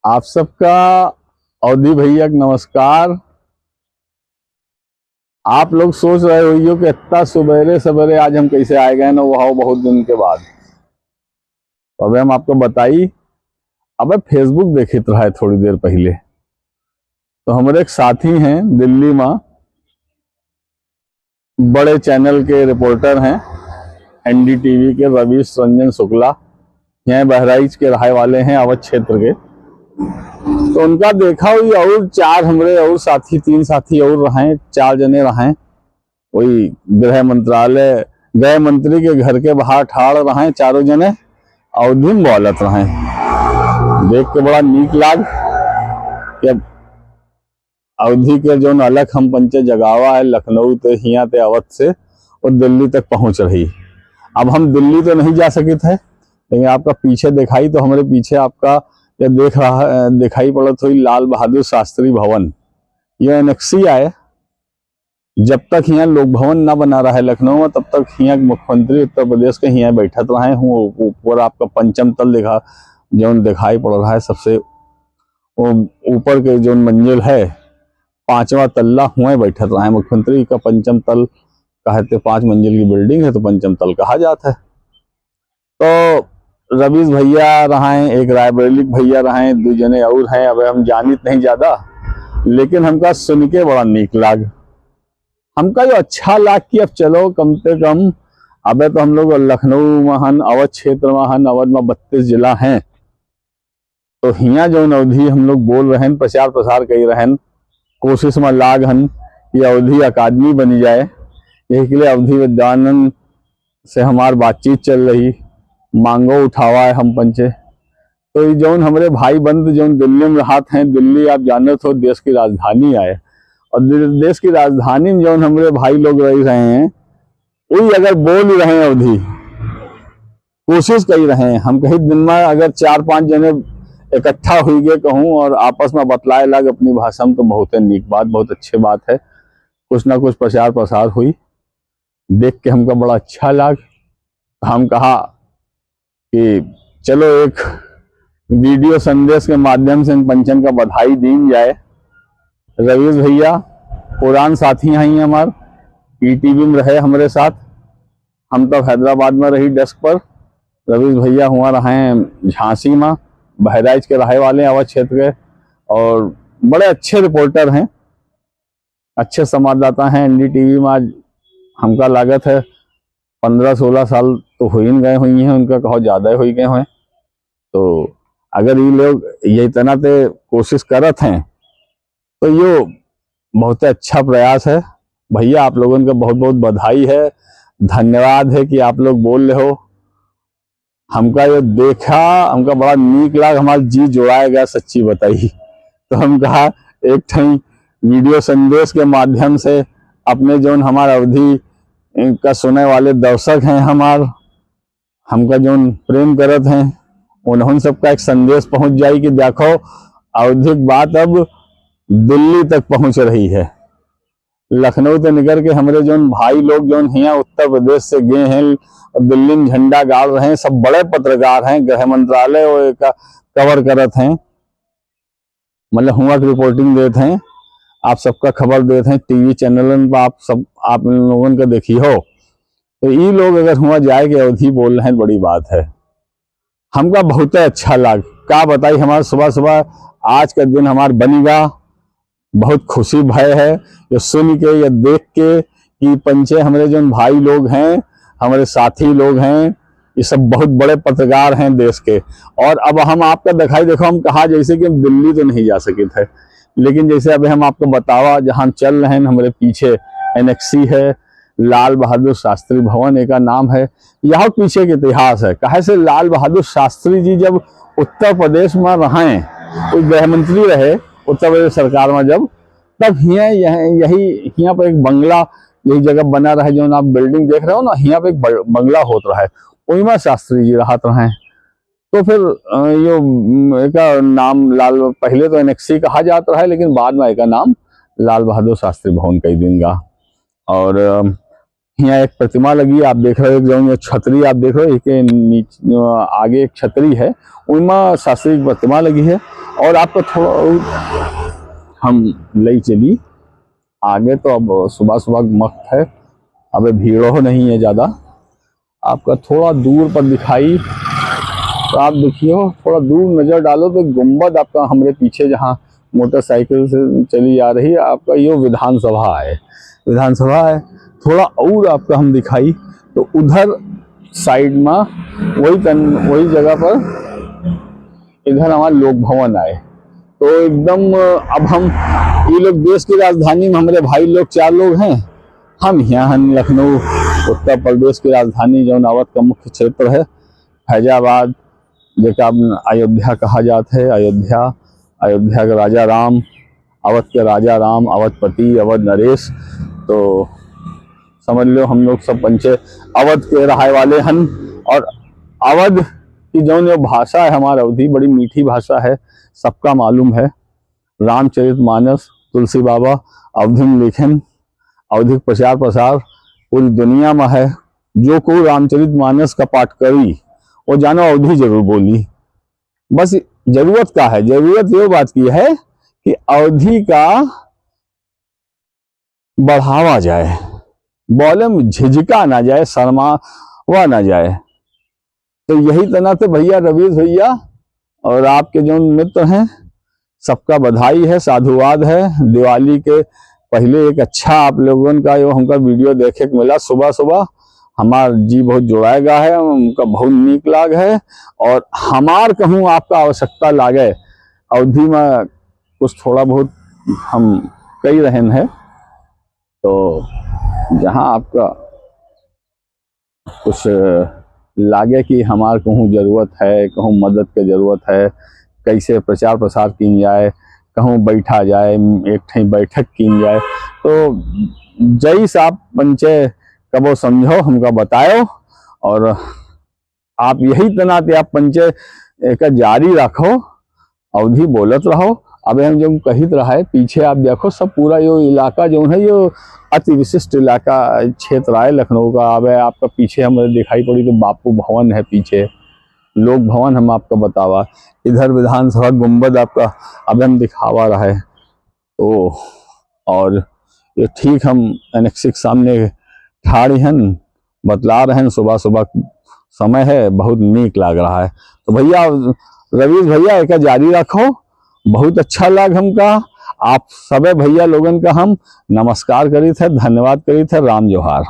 आप सबका अवधि भैया का नमस्कार। आप लोग सोच रहे हो कि इतना सवेरे सवेरे आज हम कैसे आए गए ना, वहाँ बहुत दिन के बाद। तो अबे हम आपको बताई, अबे फेसबुक देखित रहा है थोड़ी देर पहले। तो हमारे एक साथी हैं दिल्ली में, बड़े चैनल के रिपोर्टर हैं, एनडीटीवी के रवीश रंजन शुक्ला, यहाँ बहराइच के रहाय वाले हैं, अवध क्षेत्र के। तो उनका देखा हुई और चार हमरे और साथी, तीन साथी और रहे, चार जने रहे। वही गृह मंत्रालय, गृह मंत्री के घर के बाहर ठाड़ रहे चारों जने, अवधि में बोलत रहे। देख के बड़ा नीक लाग कि अब अवधि के जो अलग हम पंचे जगावा है लखनऊ ते हिया ते अवध से और दिल्ली तक पहुंच रही। अब हम दिल्ली तो नहीं जा सके थे, लेकिन आपका पीछे दिखाई, तो हमारे पीछे आपका ये देख रहा दिखाई पड़त हुई लाल बहादुर शास्त्री भवन। यह एनेक्सी आए। जब तक यहाँ लोक भवन ना बना रहा है लखनऊ में, तब तक यहाँ मुख्यमंत्री उत्तर प्रदेश के यहाँ बैठत रहे हूँ। ऊपर आपका पंचम तल जो दिखाई पड़ रहा है, सबसे ऊपर के जो मंजिल है, पांचवा तल्ला हुआ बैठत रहा है मुख्यमंत्री का। पंचम तल कहते 5 मंजिल की बिल्डिंग है, तो पंचम तल कहा जाता है। तो रवीश भैया रहे, एक रायबरेली भैया रहे, 2 जने और हैं। अब हम जानित नहीं ज्यादा, लेकिन हमका सुन के बड़ा नीक लाग। हमका जो अच्छा लाग कि अब चलो कम से कम, अबे तो हम लोग लखनऊ में, अवध क्षेत्र में, अवध में 32 जिला हैं। तो हिया जो अवधि हम लोग बोल रहे हैं, प्रचार प्रसार कर रहे हैं, कोशिश में लाग हन कि अवधि अकादमी बनी जाए। यही के लिए अवधि विद्यानंद से हमारी बातचीत चल रही, मांगो उठावा है हम पंचे। तो ये जो हमारे भाई बंद जो दिल्ली में रहते हैं, दिल्ली आप जानते हो देश की राजधानी आए, और देश की राजधानी में जो हमारे भाई लोग रह रहे हैं, वही अगर बोल रहे हैं अवधि, कोशिश कर रहे हैं। हम कहीं दिन में अगर 4-5 जने इकट्ठा हुई गए कहूँ और आपस में बतलाए लग अपनी भाषा में, तो बहुत नीक बात, बहुत अच्छी बात है। कुछ ना कुछ प्रचार प्रसार हुई, देख के हमको बड़ा अच्छा लग। हम कहा कि चलो एक वीडियो संदेश के माध्यम से इन पंचन का बधाई दी जाए। रवीश भैया पुरान साथी हैं हमारे, ईटीवी में रहे हमारे साथ। हम तब हैदराबाद में रही डेस्क पर, रवीश भैया हुआ रहे झांसी में, बहराइच के रहे वाले अवध क्षेत्र के, और बड़े अच्छे रिपोर्टर हैं, अच्छे संवाददाता हैं एनडीटीवी में। आज हमका लागत है 15-16 साल तो हो ही गए हुई हैं, उनका कहो ज्यादा हो गए हैं। तो अगर ये लोग ये इतना ते कोशिश करत हैं, तो ये बहुत अच्छा प्रयास है। भैया आप लोगों का बहुत बहुत बधाई है, धन्यवाद है कि आप लोग बोल रहे हो। हमका ये देखा, हमका बड़ा नीक लगा, हमारा जी जुड़ाया गया, सच्ची बताई। तो हम कहा एक ठही वीडियो संदेश के माध्यम से अपने जो हमारे अवधि का सुने वाले दर्शक हैं, हमका जो प्रेम करत हैं, उन्होंने सबका एक संदेश पहुंच जाए कि देखो अवधि बात अब दिल्ली तक पहुंच रही है। लखनऊ से निकल के हमारे जो भाई लोग जो यहाँ उत्तर प्रदेश से गए हैं, दिल्ली में झंडा गाड़ रहे हैं, सब बड़े पत्रकार हैं, गृह मंत्रालय और का कवर करत हैं, मतलब हुआ की रिपोर्टिंग देते हैं, आप सबका खबर देते हैं टीवी चैनल पर, आप लोगों का देखी हो। तो ये लोग अगर हुआ जाए कि अवधि बोल रहे हैं, बड़ी बात है। हमका बहुत अच्छा लग, क्या बताई, हमारा सुबह सुबह आज का दिन हमारा बनेगा, बहुत खुशी भय है ये सुन के, ये देख के कि पंचे हमारे जो भाई लोग हैं, हमारे साथी लोग हैं, ये सब बहुत बड़े पत्रकार हैं देश के। और अब हम आपका दिखाई, देखो हम कहा जैसे कि हम दिल्ली तो नहीं जा सके थे, लेकिन जैसे अभी हम आपको बतावा जहाँ चल रहे हैं, हमारे पीछे एनेक्सी है, लाल बहादुर शास्त्री भवन एक का नाम है। यहाँ पीछे के इतिहास है, कहे से लाल बहादुर शास्त्री जी जब उत्तर प्रदेश में रहे, वो गृह मंत्री रहे उत्तर प्रदेश सरकार में जब, तब यही यहाँ पर एक बंगला, यही जगह बना रहा है जो आप बिल्डिंग देख रहे हो ना, यहाँ पे एक बंगला होता रहा है, वही में शास्त्री जी रहते रहे। तो फिर यो एक नाम लाल, पहले तो एनेक्सी कहा जाता है, लेकिन बाद में एक नाम लाल बहादुर शास्त्री भवन कई दिन का। और यहाँ एक प्रतिमा लगी, आप देख रहे हो, जो छतरी आप देख रहे हो, एक नीचे आगे एक छतरी है, उनमें शास्त्री की प्रतिमा लगी है। और आपका थोड़ा और हम ले चली आगे। तो अब सुबह सुबह वक्त है, अब भीड़ नहीं है ज़्यादा। आपका थोड़ा दूर पर दिखाई, तो आप देखिए थोड़ा दूर नज़र डालो तो गुंबद आपका हमारे पीछे जहाँ मोटरसाइकिल से चली आ रही है, आपका ये विधानसभा है। विधानसभा है थोड़ा और आपका हम दिखाई, तो उधर साइड में वही जगह पर इधर हमारा लोक भवन आए। तो एकदम अब हम ये लोग देश की राजधानी में हमारे भाई लोग 4 लोग हैं। हम यहाँ लखनऊ उत्तर प्रदेश की राजधानी जो अवध का मुख्य क्षेत्र है फैजाबाद, जेका अयोध्या कहा जाता है। अयोध्या के राजा राम, अवध के राजा राम, अवधपति, अवध नरेश। तो समझ लो हम लोग सब पंचे अवध के रहाय वाले हैं। और अवध की जो भाषा है हमारा अवधी, बड़ी मीठी भाषा है, सबका मालूम है। रामचरितमानस तुलसी बाबा अवधि में लिखन, अवधिक प्रचार प्रसार पूरी दुनिया में है। जो कोई रामचरितमानस का पाठ करी वो जानो अवधि जरूर बोली। बस जरूरत का है, जरूरत ये बात की है कि अवधि का बढ़ावा जाए, बोले में झिझका ना जाए, शर्मावा ना जाए। तो यही तना थे भैया रवीश भैया और आपके जो मित्र हैं, सबका बधाई है, साधुवाद है। दिवाली के पहले एक अच्छा आप लोगों का यो हमका वीडियो देखे को मिला सुबह सुबह, हमार जी बहुत जुड़ाएगा है, उनका बहुत नीक लाग है। और हमार कहूँ आपका आवश्यकता लागे अवधि में कुछ थोड़ा बहुत हम कई रहन है, तो जहाँ आपका कुछ लागे कि हमार कहूँ जरूरत है, कहूँ मदद की जरूरत है, कैसे प्रचार प्रसार की जाए, कहूँ बैठा जाए, एक ठे बैठक की जाए, तो जैस आप पंचे कबो समझो हमका बताओ। और आप यही तनाते आप पंचे का जारी रखो, अवधि बोलत रहो। अब हम जो कहित रहा है पीछे आप देखो सब पूरा यो इलाका जो है यो अति विशिष्ट इलाका क्षेत्र है लखनऊ का। अब आपका पीछे हमें दिखाई पड़ी तो बापू भवन है, पीछे लोक भवन हम आपका बतावा, इधर विधानसभा गुंबद आपका अब हम दिखावा रहा है। तो और ये ठीक हम एनेक्सिक सामने ठाड़ी हैं, बतला रहे हैं, सुबह सुबह समय है, बहुत नीक लग रहा है। तो भैया रवीश भैया एक जारी रखो, बहुत अच्छा लग हमका। आप सबे भैया लोगन का हम नमस्कार करी थे, धन्यवाद करी थे। राम जोहार।